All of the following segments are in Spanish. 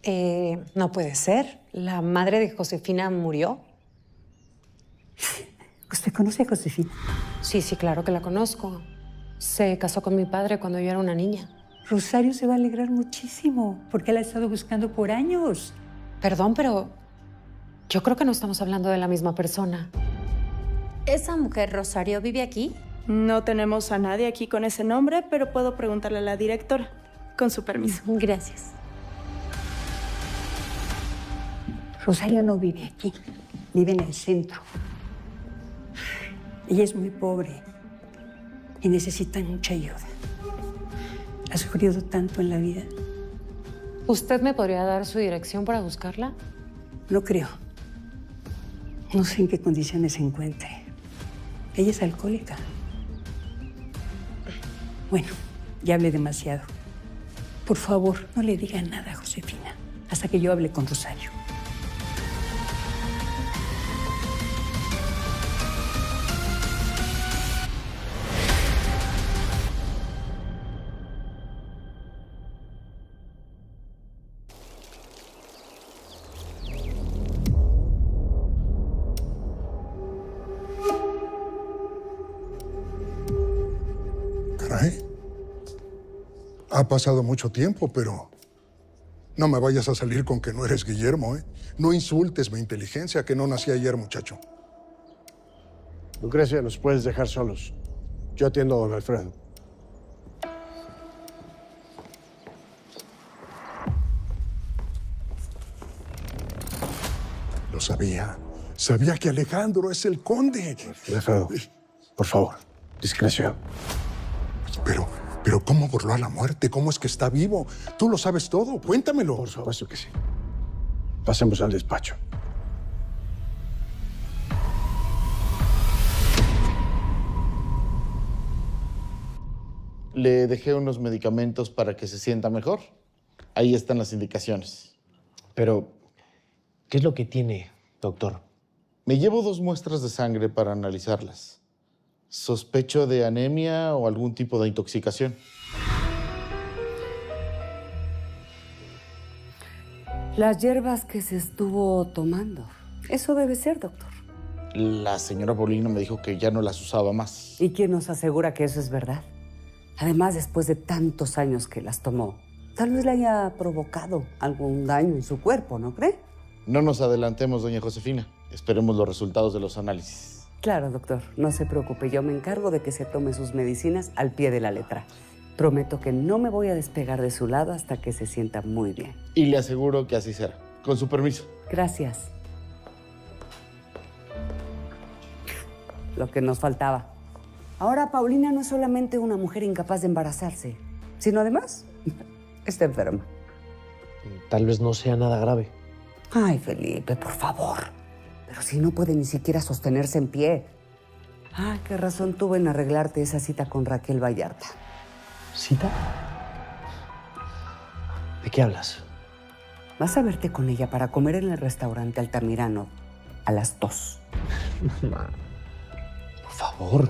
No puede ser. ¿La madre de Josefina murió? ¿Usted conoce a Josefina? Sí, claro que la conozco. Se casó con mi padre cuando yo era una niña. Rosario se va a alegrar muchísimo, porque la ha estado buscando por años. Perdón, pero yo creo que no estamos hablando de la misma persona. ¿Esa mujer, Rosario, vive aquí? No tenemos a nadie aquí con ese nombre, pero puedo preguntarle a la directora, con su permiso. Gracias. Rosario no vive aquí, vive en el centro. Ella es muy pobre y necesita mucha ayuda. Ha sufrido tanto en la vida. ¿Usted me podría dar su dirección para buscarla? No creo. No sé en qué condiciones se encuentre. Ella es alcohólica. Bueno, ya hablé demasiado. Por favor, no le diga nada a Josefina hasta que yo hable con Rosario. Caray. Ha pasado mucho tiempo, pero no me vayas a salir con que no eres Guillermo, ¿eh? No insultes mi inteligencia, que no nací ayer, muchacho. Lucrecia, nos puedes dejar solos. Yo atiendo a don Alfredo. Lo sabía. Sabía que Alejandro es el conde. Alfredo, por favor, discreción. Pero ¿cómo burló a la muerte? ¿Cómo es que está vivo? Tú lo sabes todo. Cuéntamelo. Por supuesto que sí. Pasemos al despacho. Le dejé unos medicamentos para que se sienta mejor. Ahí están las indicaciones. Pero, ¿qué es lo que tiene, doctor? Me llevo 2 muestras de sangre para analizarlas. Sospecho de anemia o algún tipo de intoxicación. Las hierbas que se estuvo tomando. Eso debe ser, doctor. La señora Paulina me dijo que ya no las usaba más. ¿Y quién nos asegura que eso es verdad? Además, después de tantos años que las tomó, tal vez le haya provocado algún daño en su cuerpo, ¿no cree? No nos adelantemos, doña Josefina. Esperemos los resultados de los análisis. Claro, doctor. No se preocupe. Yo me encargo de que se tome sus medicinas al pie de la letra. Prometo que no me voy a despegar de su lado hasta que se sienta muy bien. Y le aseguro que así será. Con su permiso. Gracias. Lo que nos faltaba. Ahora, Paulina no es solamente una mujer incapaz de embarazarse, sino además está enferma. Tal vez no sea nada grave. Ay, Felipe, por favor. Pero si no puede ni siquiera sostenerse en pie. Ah, qué razón tuve en arreglarte esa cita con Raquel Vallarta. ¿Cita? ¿De qué hablas? Vas a verte con ella para comer en el restaurante Altamirano a las 2. Mamá, por favor.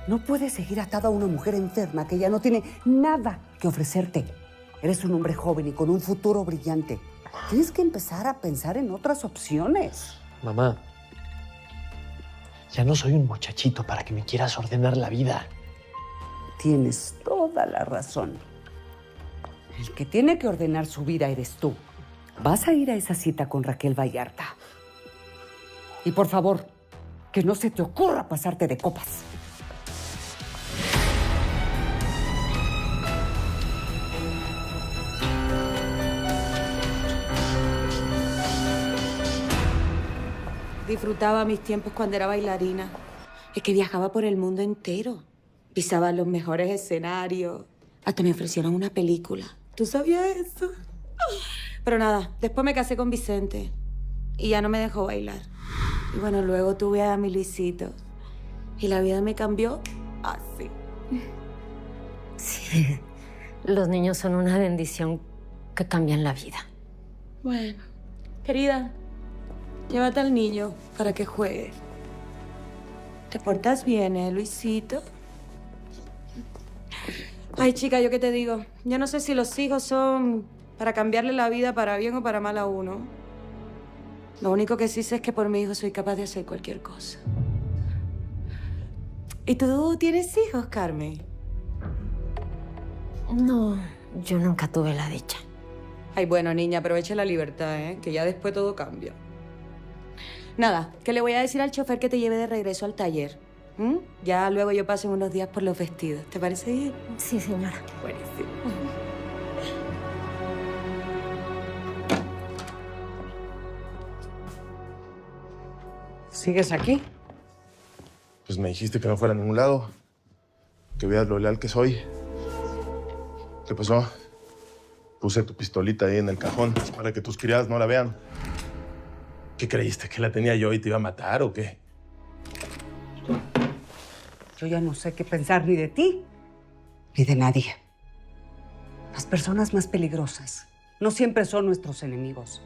No puedes seguir atado a una mujer enferma que ya no tiene nada que ofrecerte. Eres un hombre joven y con un futuro brillante. Tienes que empezar a pensar en otras opciones. Mamá, ya no soy un muchachito para que me quieras ordenar la vida. Tienes toda la razón. El que tiene que ordenar su vida eres tú. Vas a ir a esa cita con Raquel Vallarta. Y por favor, que no se te ocurra pasarte de copas. Disfrutaba mis tiempos cuando era bailarina. Es que viajaba por el mundo entero. Pisaba los mejores escenarios. Hasta me ofrecieron una película. ¿Tú sabías eso? Pero nada, después me casé con Vicente. Y ya no me dejó bailar. Y bueno, luego tuve a mi Luisito. Y la vida me cambió así. Sí, los niños son una bendición que cambian la vida. Bueno, querida, llévate al niño para que juegue. ¿Te portas bien, Luisito? Ay, chica, ¿yo qué te digo? Yo no sé si los hijos son para cambiarle la vida para bien o para mal a uno. Lo único que sí sé es que por mi hijo soy capaz de hacer cualquier cosa. ¿Y tú tienes hijos, Carmen? No, yo nunca tuve la dicha. Ay, bueno, niña, aprovecha la libertad, ¿eh? Que ya después todo cambia. Nada, que le voy a decir al chofer que te lleve de regreso al taller. Ya luego yo paso unos días por los vestidos. ¿Te parece bien? Sí, señora. Buenísimo. ¿Sigues aquí? Pues me dijiste que no fuera a ningún lado. Que veas lo leal que soy. ¿Qué pasó? Puse tu pistolita ahí en el cajón para que tus criadas no la vean. ¿Qué creíste? ¿Que la tenía yo y te iba a matar o qué? Yo ya no sé qué pensar ni de ti, ni de nadie. Las personas más peligrosas no siempre son nuestros enemigos,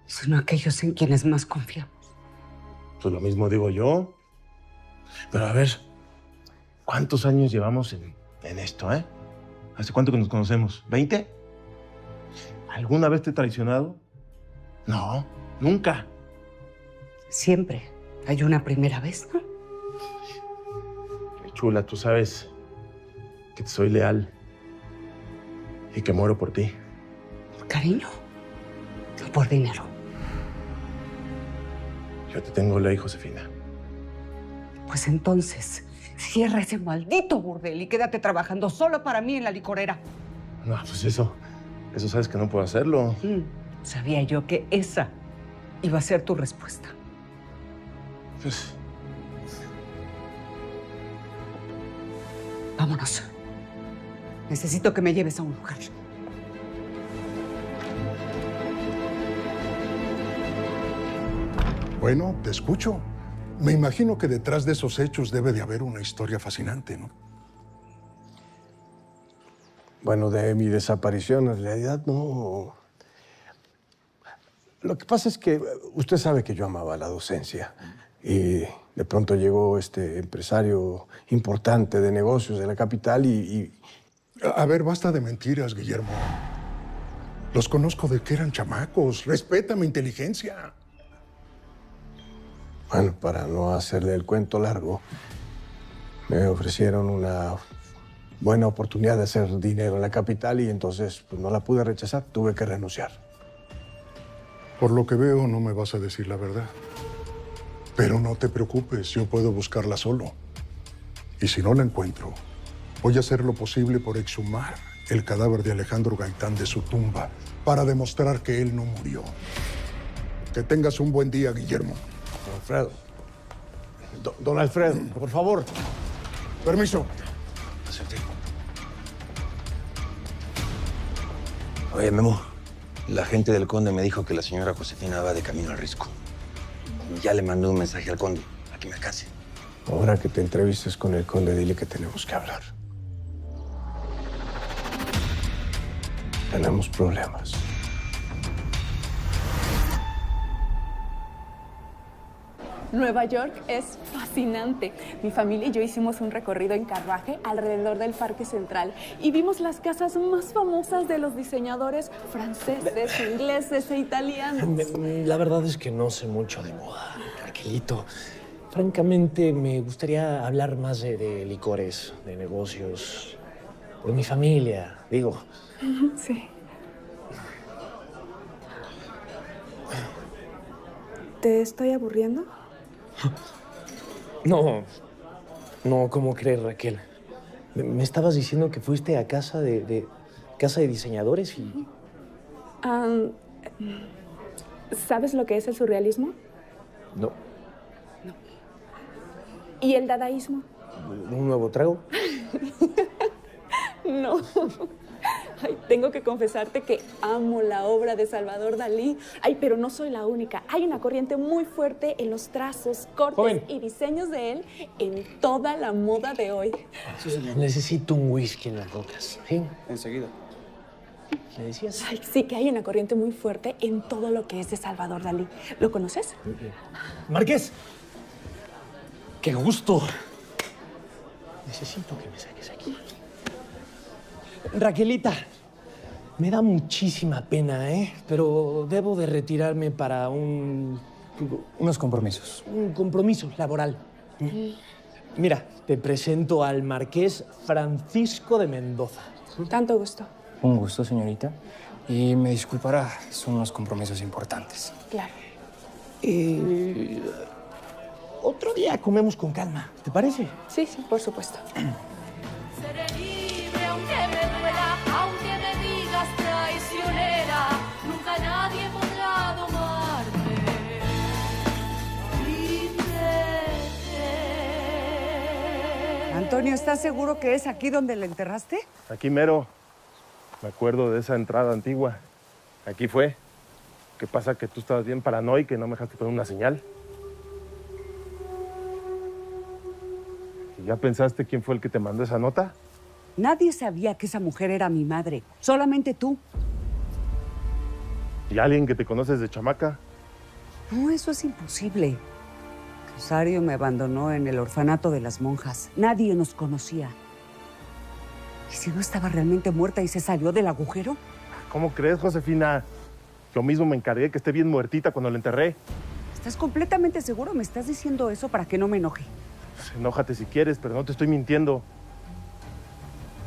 sino aquellos en quienes más confiamos. Pues lo mismo digo yo. Pero a ver, ¿cuántos años llevamos en esto, eh? ¿Hace cuánto que nos conocemos? ¿20? ¿Alguna vez te he traicionado? No, nunca. Siempre hay una primera vez, ¿no? Chula, tú sabes que te soy leal y que muero por ti. ¿Por cariño o por dinero? Yo te tengo ley, Josefina. Pues entonces, cierra ese maldito burdel y quédate trabajando solo para mí en la licorera. No, pues eso sabes que no puedo hacerlo. Sabía yo que esa iba a ser tu respuesta. Pues... Vámonos. Necesito que me lleves a un lugar. Bueno, te escucho. Me imagino que detrás de esos hechos debe de haber una historia fascinante, ¿no? Bueno, de mi desaparición, en realidad, no. Lo que pasa es que usted sabe que yo amaba la docencia. Y de pronto llegó este empresario importante de negocios de la capital y... A ver, basta de mentiras, Guillermo. Los conozco de que eran chamacos. Respeta mi inteligencia. Bueno, para no hacerle el cuento largo, me ofrecieron una buena oportunidad de hacer dinero en la capital y entonces pues, no la pude rechazar, tuve que renunciar. Por lo que veo, no me vas a decir la verdad. Pero no te preocupes, yo puedo buscarla solo. Y si no la encuentro, voy a hacer lo posible por exhumar el cadáver de Alejandro Gaitán de su tumba para demostrar que él no murió. Que tengas un buen día, Guillermo. Don Alfredo. Don Alfredo, por favor. Permiso. Oye, Memo, la gente del Conde me dijo que la señora Josefina va de camino al Risco. Ya le mandé un mensaje al Conde, a que me alcance. Ahora que te entrevistes con el Conde, dile que tenemos que hablar. Tenemos problemas. Nueva York es fascinante. Mi familia y yo hicimos un recorrido en carruaje alrededor del Parque Central y vimos las casas más famosas de los diseñadores franceses, ingleses e italianos. La verdad es que no sé mucho de moda, Raquelito. Francamente, me gustaría hablar más de licores, de negocios, de mi familia, digo. Sí. ¿Te estoy aburriendo? No, ¿cómo crees, Raquel? Me estabas diciendo que fuiste a casa de diseñadores y... ¿Sabes lo que es el surrealismo? No. ¿Y el dadaísmo? ¿Un nuevo trago? No. Ay, tengo que confesarte que amo la obra de Salvador Dalí. Ay, pero no soy la única. Hay una corriente muy fuerte en los trazos, cortes y diseños de él en toda la moda de hoy. Necesito un whisky en las rocas, ¿sí? Enseguida. ¿Me decías? Ay, sí, que hay una corriente muy fuerte en todo lo que es de Salvador Dalí. ¿Lo conoces? Marqués. ¡Qué gusto! Necesito que me saques aquí. Raquelita, Me da muchísima pena, ¿eh? Pero debo de retirarme para unos compromisos. Un compromiso laboral. Mira, te presento al marqués Francisco de Mendoza. Tanto gusto. Un gusto, señorita. Y me disculpará, son unos compromisos importantes. Claro. Otro día comemos con calma, ¿te parece? Sí, por supuesto. Seré libre aunque me duela, aunque me digas traicionera, nunca nadie podrá domarme. Antonio, ¿estás seguro que es aquí donde la enterraste? Aquí mero. Me acuerdo de esa entrada antigua. Aquí fue. ¿Qué pasa? Que tú estabas bien paranoica y no me dejaste poner una señal. ¿Y ya pensaste quién fue el que te mandó esa nota? Nadie sabía que esa mujer era mi madre. Solamente tú. ¿Y alguien que te conoces de chamaca? No, eso es imposible. Rosario me abandonó en el orfanato de las monjas. Nadie nos conocía. ¿Y si no estaba realmente muerta y se salió del agujero? ¿Cómo crees, Josefina? Yo mismo me encargué que esté bien muertita cuando la enterré. ¿Estás completamente seguro? ¿Me estás diciendo eso para que no me enoje? Pues enójate si quieres, pero no te estoy mintiendo.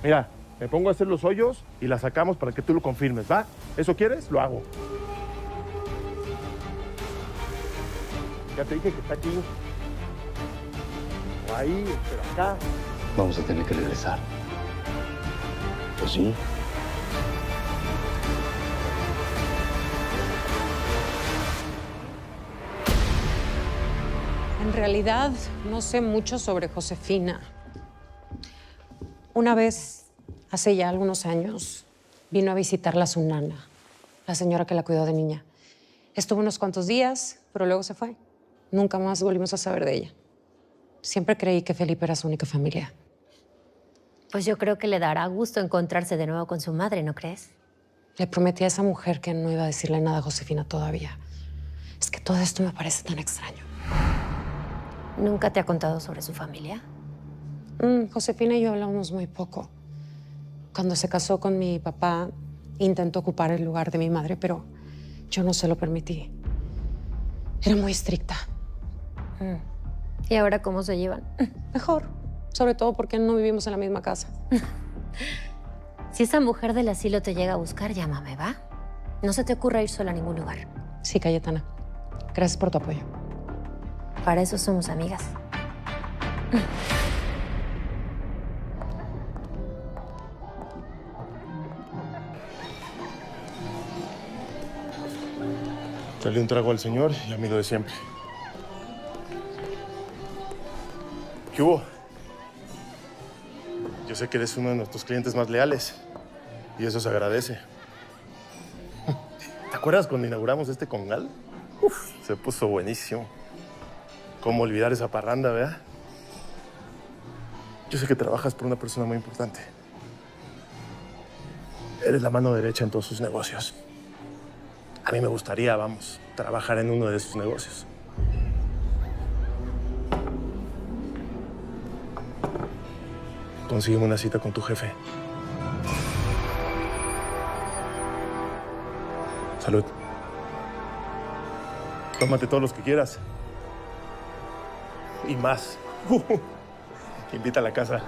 Mira, me pongo a hacer los hoyos y la sacamos para que tú lo confirmes, ¿va? ¿Eso quieres? Lo hago. Ya te dije que está aquí. O ahí, pero acá. Vamos a tener que regresar. Pues sí. En realidad, no sé mucho sobre Josefina. Una vez, hace ya algunos años, vino a visitarla su nana, la señora que la cuidó de niña. Estuvo unos cuantos días, pero luego se fue. Nunca más volvimos a saber de ella. Siempre creí que Felipe era su única familia. Pues yo creo que le dará gusto encontrarse de nuevo con su madre, ¿no crees? Le prometí a esa mujer que no iba a decirle nada a Josefina todavía. Es que todo esto me parece tan extraño. ¿Nunca te ha contado sobre su familia? Josefina y yo hablamos muy poco. Cuando se casó con mi papá, intentó ocupar el lugar de mi madre, pero yo no se lo permití. Era muy estricta. ¿Y ahora cómo se llevan? Mejor. Sobre todo porque no vivimos en la misma casa. Si esa mujer del asilo te llega a buscar, llámame, ¿va? No se te ocurra ir sola a ningún lugar. Sí, Cayetana. Gracias por tu apoyo. Para eso somos amigas. Dale un trago al señor y a mí lo de siempre. ¿Qué hubo? Yo sé que eres uno de nuestros clientes más leales y eso se agradece. ¿Te acuerdas cuando inauguramos este congal? Uf, se puso buenísimo. ¿Cómo olvidar esa parranda, verdad? Yo sé que trabajas por una persona muy importante. Eres la mano derecha en todos sus negocios. A mí me gustaría, vamos, trabajar en uno de esos negocios. Consígueme una cita con tu jefe. Salud. Tómate todos los que quieras. Y más. Invita a la casa.